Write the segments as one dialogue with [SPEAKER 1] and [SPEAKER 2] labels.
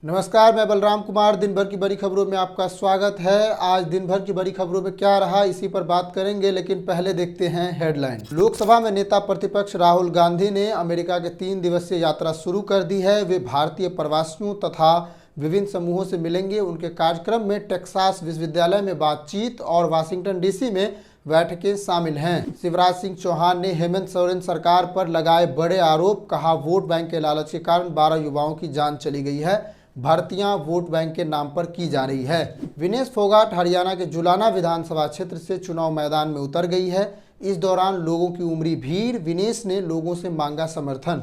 [SPEAKER 1] नमस्कार, मैं बलराम कुमार। दिन भर की बड़ी खबरों में आपका स्वागत है। आज दिन भर की बड़ी खबरों में क्या रहा, इसी पर बात करेंगे, लेकिन पहले देखते हैं हेडलाइन। लोकसभा में नेता प्रतिपक्ष राहुल गांधी ने अमेरिका के 3 दिवसीय यात्रा शुरू कर दी है। वे भारतीय प्रवासियों तथा विभिन्न समूहों से मिलेंगे। उनके कार्यक्रम में टेक्सास विश्वविद्यालय में बातचीत और वाशिंगटन डीसी में बैठकें शामिल हैं। शिवराज सिंह चौहान ने हेमंत सोरेन सरकार पर लगाए बड़े आरोप। कहा, वोट बैंक के लालच के कारण 12 युवाओं की जान चली गई है। भर्तियां वोट बैंक के नाम पर की जा रही है। विनेश फोगाट हरियाणा के जुलाना विधानसभा क्षेत्र से चुनाव मैदान में उतर गई है। इस दौरान लोगों की उमड़ी भीड़। विनेश ने लोगों से मांगा समर्थन।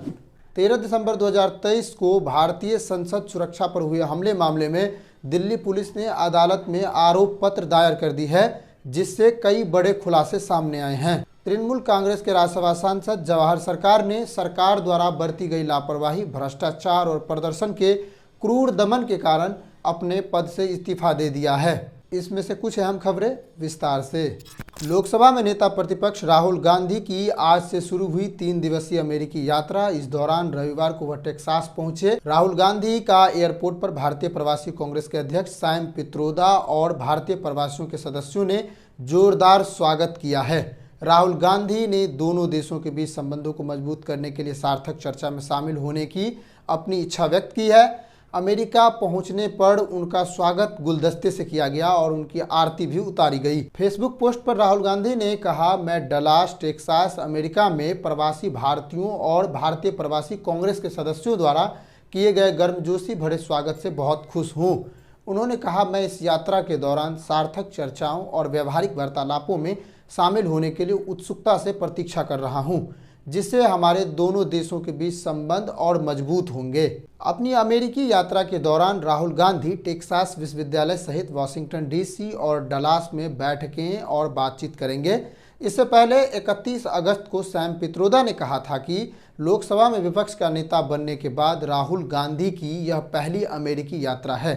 [SPEAKER 1] 13 दिसंबर 2023 को भारतीय संसद सुरक्षा पर हुए हमले मामले में दिल्ली पुलिस ने अदालत में आरोप पत्र दायर कर दी है, जिससे कई बड़े खुलासे सामने आए हैं। तृणमूल कांग्रेस के राज्यसभा सांसद जवाहर सरकार ने सरकार द्वारा बरती गई लापरवाही, भ्रष्टाचार और प्रदर्शन के क्रूर दमन के कारण अपने पद से इस्तीफा दे दिया है। इसमें से कुछ अहम खबरें विस्तार से। लोकसभा में नेता प्रतिपक्ष राहुल गांधी की आज से शुरू हुई 3 दिवसीय अमेरिकी यात्रा। इस दौरान रविवार को वह टेक्सास पहुंचे। राहुल गांधी का एयरपोर्ट पर भारतीय प्रवासी कांग्रेस के अध्यक्ष सैम पित्रोदा और भारतीय प्रवासियों के सदस्यों ने जोरदार स्वागत किया है। राहुल गांधी ने दोनों देशों के बीच संबंधों को मजबूत करने के लिए सार्थक चर्चा में शामिल होने की अपनी इच्छा व्यक्त की है। अमेरिका पहुंचने पर उनका स्वागत गुलदस्ते से किया गया और उनकी आरती भी उतारी गई। फेसबुक पोस्ट पर राहुल गांधी ने कहा, मैं डलास टेक्सास अमेरिका में प्रवासी भारतीयों और भारतीय प्रवासी कांग्रेस के सदस्यों द्वारा किए गए गर्मजोशी भरे स्वागत से बहुत खुश हूं। उन्होंने कहा, मैं इस यात्रा के दौरान सार्थक चर्चाओं और व्यवहारिक वार्तालापों में शामिल होने के लिए उत्सुकता से प्रतीक्षा कर रहा हूं, जिससे हमारे दोनों देशों के बीच संबंध और मजबूत होंगे। अपनी अमेरिकी यात्रा के दौरान राहुल गांधी टेक्सास विश्वविद्यालय सहित वाशिंगटन डीसी और डलास में बैठकें और बातचीत करेंगे। इससे पहले 31 अगस्त को सैम पित्रोदा ने कहा था कि लोकसभा में विपक्ष का नेता बनने के बाद राहुल गांधी की यह पहली अमेरिकी यात्रा है।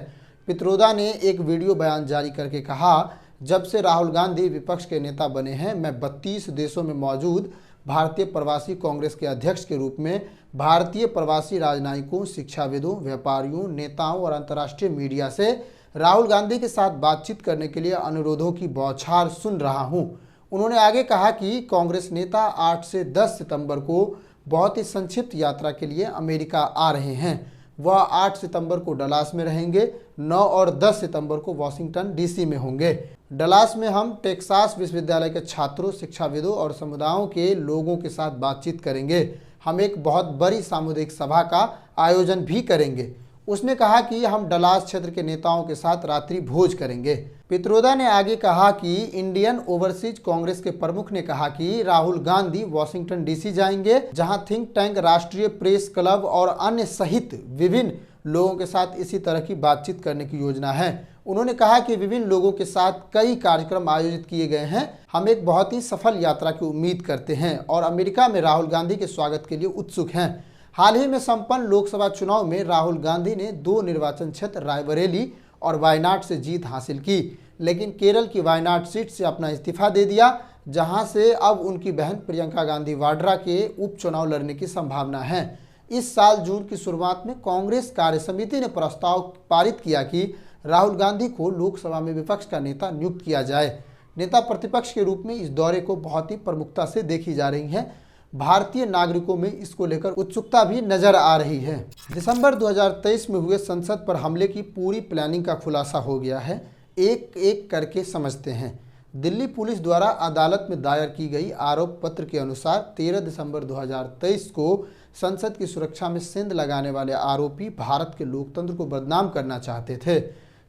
[SPEAKER 1] पित्रोदा ने एक वीडियो बयान जारी करके कहा, जब से राहुल गांधी विपक्ष के नेता बने हैं, मैं 32 देशों में मौजूद भारतीय प्रवासी कांग्रेस के अध्यक्ष के रूप में भारतीय प्रवासी राजनयिकों, शिक्षाविदों, व्यापारियों, नेताओं और अंतर्राष्ट्रीय मीडिया से राहुल गांधी के साथ बातचीत करने के लिए अनुरोधों की बौछार सुन रहा हूं। उन्होंने आगे कहा कि कांग्रेस नेता 8 से 10 सितंबर को बहुत ही संक्षिप्त यात्रा के लिए अमेरिका आ रहे हैं। वह 8 सितंबर को डलास में रहेंगे, 9 और 10 सितंबर को वाशिंगटन डीसी में होंगे। डलास में हम टेक्सास विश्वविद्यालय के छात्रों, शिक्षाविदों और समुदायों के लोगों के साथ बातचीत करेंगे। हम एक बहुत बड़ी सामुदायिक सभा का आयोजन भी करेंगे। उसने कहा कि हम डलास क्षेत्र के नेताओं के साथ रात्रि भोज करेंगे। पित्रोदा ने आगे कहा कि इंडियन ओवरसीज कांग्रेस के प्रमुख ने कहा कि राहुल गांधी वाशिंगटन डीसी जाएंगे, जहां थिंक टैंक, राष्ट्रीय प्रेस क्लब और अन्य सहित विभिन्न लोगों के साथ इसी तरह की बातचीत करने की योजना है। उन्होंने कहा कि विभिन्न लोगों के साथ कई कार्यक्रम आयोजित किए गए हैं। हम एक बहुत ही सफल यात्रा की उम्मीद करते हैं और अमेरिका में राहुल गांधी के स्वागत के लिए उत्सुक हैं। हाल ही में संपन्न लोकसभा चुनाव में राहुल गांधी ने 2 निर्वाचन क्षेत्र रायबरेली और वायनाड से जीत हासिल की, लेकिन केरल की वायनाड सीट से अपना इस्तीफा दे दिया, जहां से अब उनकी बहन प्रियंका गांधी वाड्रा के उपचुनाव लड़ने की संभावना है। इस साल जून की शुरुआत में कांग्रेस कार्य समिति ने प्रस्ताव पारित किया कि राहुल गांधी को लोकसभा में विपक्ष का नेता नियुक्त किया जाए। नेता प्रतिपक्ष के रूप में इस दौरे को बहुत ही प्रमुखता से देखी जा रही है। भारतीय नागरिकों में इसको लेकर उत्सुकता भी नजर आ रही है। दिसंबर 2023 में हुए संसद पर हमले की पूरी प्लानिंग का खुलासा हो गया है। एक एक करके समझते हैं। दिल्ली पुलिस द्वारा अदालत में दायर की गई आरोप पत्र के अनुसार 13 दिसंबर 2023 को संसद की सुरक्षा में सेंध लगाने वाले आरोपी भारत के लोकतंत्र को बदनाम करना चाहते थे,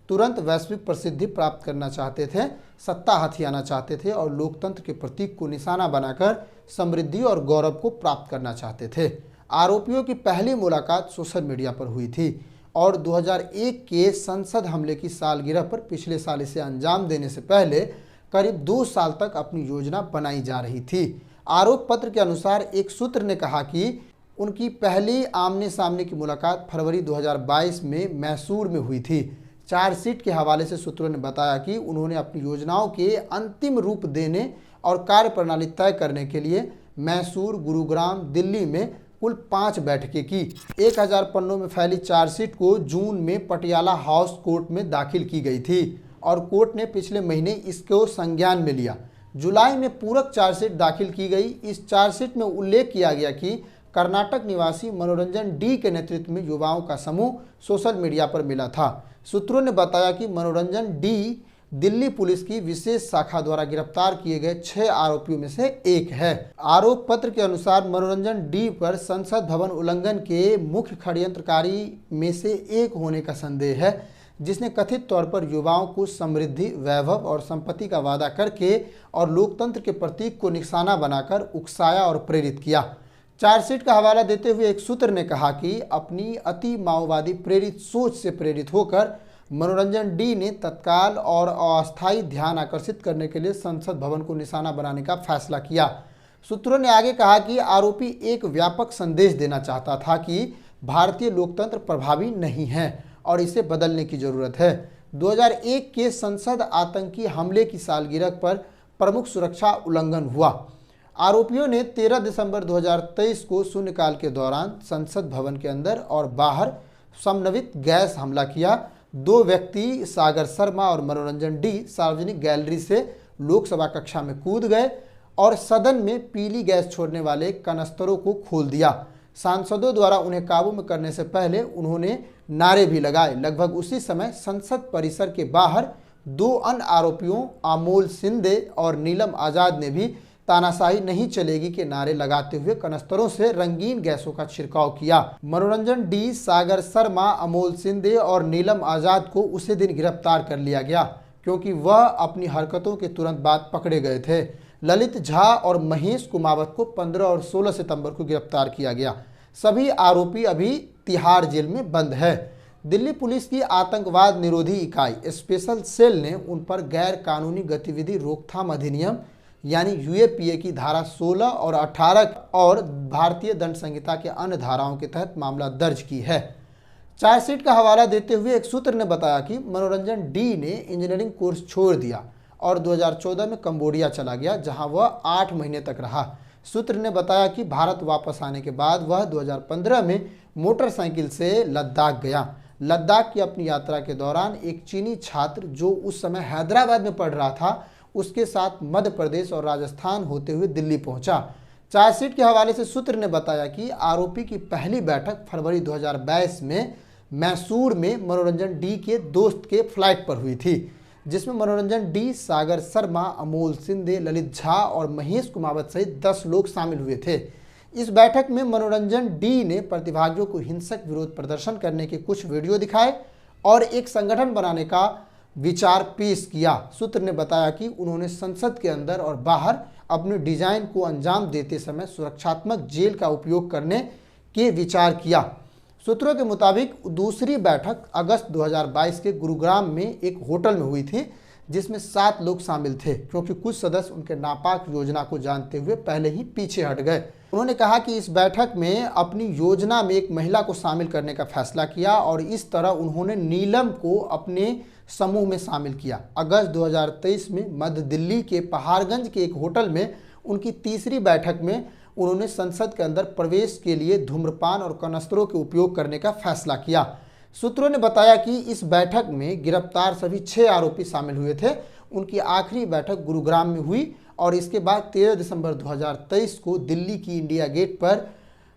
[SPEAKER 1] तुरंत वैश्विक प्रसिद्धि प्राप्त करना चाहते थे, सत्ता हथियाना चाहते थे और लोकतंत्र के प्रतीक को निशाना बनाकर समृद्धि और गौरव को प्राप्त करना चाहते थे। आरोपियों की पहली मुलाकात सोशल मीडिया पर हुई थी और 2001 के संसद हमले की सालगिरह पर पिछले साल इसे अंजाम देने से पहले करीब 2 साल तक अपनी योजना बनाई जा रही थी। आरोप पत्र के अनुसार एक सूत्र ने कहा कि उनकी पहली आमने सामने की मुलाकात फरवरी 2022 में मैसूर में हुई थी। चार्जशीट के हवाले से सूत्रों ने बताया कि उन्होंने अपनी योजनाओं के अंतिम रूप देने और कार्यप्रणाली तय करने के लिए मैसूर, गुरुग्राम, दिल्ली में कुल 5 बैठकें की। 1000 पन्नों में फैली चार्जशीट को जून में पटियाला हाउस कोर्ट में दाखिल की गई थी और कोर्ट ने पिछले महीने इसको संज्ञान में लिया। जुलाई में पूरक चार्जशीट दाखिल की गई। इस चार्जशीट में उल्लेख किया गया कि कर्नाटक निवासी मनोरंजन डी के नेतृत्व में युवाओं का समूह सोशल मीडिया पर मिला था। सूत्रों ने बताया कि मनोरंजन डी दिल्ली पुलिस की विशेष शाखा द्वारा गिरफ्तार किए गए 6 आरोपियों में से एक है। आरोप पत्र के अनुसार मनोरंजन डी पर संसद भवन उल्लंघन के मुख्य षड्यंत्रकारी में से एक होने का संदेह है, जिसने कथित तौर पर युवाओं को समृद्धि, वैभव और संपत्ति का वादा करके और लोकतंत्र के प्रतीक को निशाना बनाकर उकसाया और प्रेरित किया। चार्जशीट का हवाला देते हुए एक सूत्र ने कहा कि अपनी अति माओवादी प्रेरित सोच से प्रेरित होकर मनोरंजन डी ने तत्काल और अस्थायी ध्यान आकर्षित करने के लिए संसद भवन को निशाना बनाने का फैसला किया। सूत्रों ने आगे कहा कि आरोपी एक व्यापक संदेश देना चाहता था कि भारतीय लोकतंत्र प्रभावी नहीं है और इसे बदलने की जरूरत है। 2001 के संसद आतंकी हमले की सालगिरह पर प्रमुख सुरक्षा उल्लंघन हुआ। आरोपियों ने 13 दिसंबर 2023 को शून्यकाल के दौरान संसद भवन के अंदर और बाहर समन्वित गैस हमला किया। 2 व्यक्ति सागर शर्मा और मनोरंजन डी सार्वजनिक गैलरी से लोकसभा कक्षा में कूद गए और सदन में पीली गैस छोड़ने वाले कनस्तरों को खोल दिया। सांसदों द्वारा उन्हें काबू में करने से पहले उन्होंने नारे भी लगाए। लगभग उसी समय संसद परिसर के बाहर 2 अन्य आरोपियों अमोल सिंधे और नीलम आजाद ने भी तानाशाही नहीं चलेगी के नारे लगाते हुए कनस्तरों से रंगीन गैसों का छिड़काव किया। मनोरंजन डी, सागर शर्मा, अमोल सिंधे और नीलम आजाद को उसी दिन गिरफ्तार कर लिया गया क्योंकि वह अपनी हरकतों के तुरंत बाद पकड़े गए थे। ललित झा और महेश कुमावत को 15 और 16 सितंबर को गिरफ्तार किया गया। सभी आरोपी अभी तिहाड़ जेल में बंद है। दिल्ली पुलिस की आतंकवाद निरोधी इकाई स्पेशल सेल ने उन पर गैर कानूनी गतिविधि रोकथाम अधिनियम यानी यूएपीए की धारा 16 और 18 और भारतीय दंड संहिता के अन्य धाराओं के तहत मामला दर्ज की है। चार्जशीट का हवाला देते हुए एक सूत्र ने बताया कि मनोरंजन डी ने इंजीनियरिंग कोर्स छोड़ दिया और 2014 में कंबोडिया चला गया, जहां वह 8 महीने तक रहा। सूत्र ने बताया कि भारत वापस आने के बाद वह 2015 में मोटरसाइकिल से लद्दाख गया। लद्दाख की अपनी यात्रा के दौरान एक चीनी छात्र जो उस समय हैदराबाद में पढ़ रहा था, उसके साथ मध्य प्रदेश और राजस्थान होते हुए दिल्ली पहुंचा। चार्जशीट के हवाले से सूत्र ने बताया कि आरोपी की पहली बैठक फरवरी 2022 में मैसूर में मनोरंजन डी के दोस्त के फ्लाइट पर हुई थी, जिसमें मनोरंजन डी, सागर शर्मा, अमोल सिंधे, ललित झा और महेश कुमावत सहित 10 लोग शामिल हुए थे। इस बैठक में मनोरंजन डी ने प्रतिभागियों को हिंसक विरोध प्रदर्शन करने के कुछ वीडियो दिखाए और एक संगठन बनाने का विचार पेश किया। सूत्र ने बताया कि उन्होंने संसद के अंदर और बाहर अपने डिजाइन को अंजाम देते समय सुरक्षात्मक जेल का उपयोग करने के विचार किया। सूत्रों के मुताबिक दूसरी बैठक अगस्त 2022 के गुरुग्राम में एक होटल में हुई थी, जिसमें 7 लोग शामिल थे क्योंकि कुछ सदस्य उनके नापाक योजना को जानते हुए पहले ही पीछे हट गए। उन्होंने कहा कि इस बैठक में अपनी योजना में एक महिला को शामिल करने का फैसला किया और इस तरह उन्होंने नीलम को अपने समूह में शामिल किया। अगस्त 2023 में मध्य दिल्ली के पहाड़गंज के एक होटल में उनकी तीसरी बैठक में उन्होंने संसद के अंदर प्रवेश के लिए धूम्रपान और कनस्तरों के उपयोग करने का फैसला किया। सूत्रों ने बताया कि इस बैठक में गिरफ्तार सभी 6 आरोपी शामिल हुए थे। उनकी आखिरी बैठक गुरुग्राम में हुई और इसके बाद 13 दिसंबर 2023 को दिल्ली की इंडिया गेट पर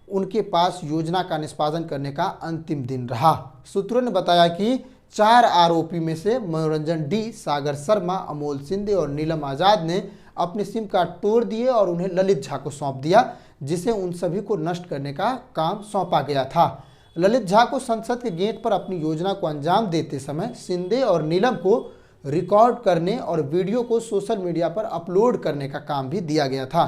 [SPEAKER 1] उनके पास योजना का निष्पादन करने का अंतिम दिन रहा। सूत्रों ने बताया कि 4 आरोपी में से मनोरंजन डी, सागर शर्मा, अमोल सिंधे और नीलम आजाद ने अपने सिम कार्ड तोड़ दिए और उन्हें ललित झा को सौंप दिया, जिसे उन सभी को नष्ट करने का काम सौंपा गया था। ललित झा को संसद के गेट पर अपनी योजना को अंजाम देते समय सिंधे और नीलम को रिकॉर्ड करने और वीडियो को सोशल मीडिया पर अपलोड करने का काम भी दिया गया था।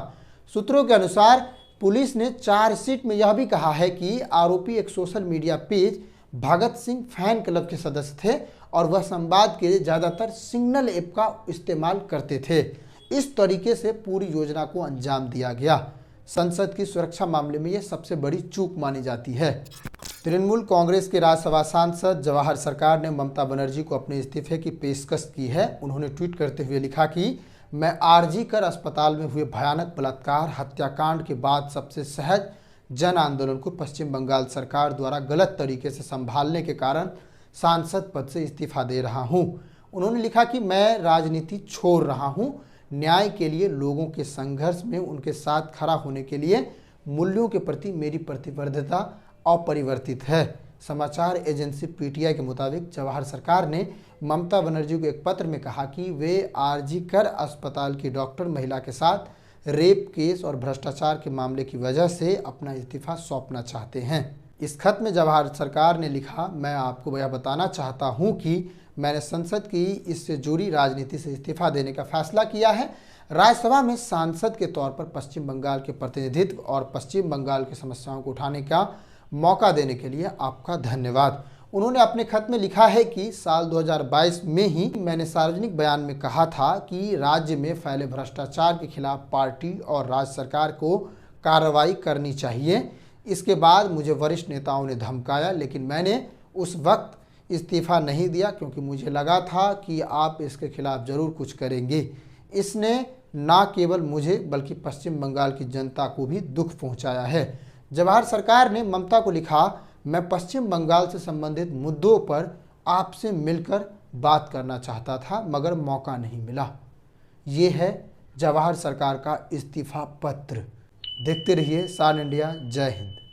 [SPEAKER 1] सूत्रों के अनुसार पुलिस ने चार्जशीट में यह भी कहा है कि आरोपी एक social media page Bhagat Singh fan club के सदस्य थे और वह संवाद के लिए ज़्यादातर सिग्नल ऐप का इस्तेमाल करते थे। इस तरीके से पूरी योजना को अंजाम दिया गया। संसद की सुरक्षा मामले में यह सबसे बड़ी चूक मानी जाती है। तृणमूल कांग्रेस के राज्यसभा सांसद जवाहर सरकार ने ममता बनर्जी को अपने इस्तीफे की पेशकश की है। उन्होंने ट्वीट करते हुए लिखा कि मैं आरजी कर अस्पताल में हुए भयानक बलात्कार हत्याकांड के बाद सबसे सहज, जन आंदोलन को पश्चिम बंगाल सरकार द्वारा गलत तरीके से संभालने के कारण सांसद पद से इस्तीफा दे रहा हूं। उन्होंने लिखा कि मैं राजनीति छोड़ रहा हूं। न्याय के लिए लोगों के संघर्ष में उनके साथ खड़ा होने के लिए मूल्यों के प्रति मेरी प्रतिबद्धता अपरिवर्तित है। समाचार एजेंसी पीटीआई के मुताबिक जवाहर सरकार ने ममता बनर्जी को एक पत्र में कहा कि वे आरजी कर अस्पताल की डॉक्टर महिला के साथ रेप केस और भ्रष्टाचार के मामले की वजह से अपना इस्तीफा सौंपना चाहते हैं। इस खत में जवाहर सरकार ने लिखा, मैं आपको यह बताना चाहता हूं कि मैंने संसद की इससे जुड़ी राजनीति से इस्तीफा देने का फैसला किया है। राज्यसभा में सांसद के तौर पर पश्चिम बंगाल के प्रतिनिधित्व और पश्चिम बंगाल की समस्याओं को उठाने का मौका देने के लिए आपका धन्यवाद। उन्होंने अपने खत में लिखा है कि साल 2022 में ही मैंने सार्वजनिक बयान में कहा था कि राज्य में फैले भ्रष्टाचार के खिलाफ पार्टी और राज्य सरकार को कार्रवाई करनी चाहिए। इसके बाद मुझे वरिष्ठ नेताओं ने धमकाया, लेकिन मैंने उस वक्त इस्तीफा नहीं दिया क्योंकि मुझे लगा था कि आप इसके खिलाफ जरूर कुछ करेंगे। इसने न केवल मुझे बल्कि पश्चिम बंगाल की जनता को भी दुख पहुंचाया है। जवाहर सरकार ने ममता को लिखा, मैं पश्चिम बंगाल से संबंधित मुद्दों पर आपसे मिलकर बात करना चाहता था मगर मौका नहीं मिला। ये है जवाहर सरकार का इस्तीफा पत्र। देखते रहिए सान इंडिया। जय हिंद।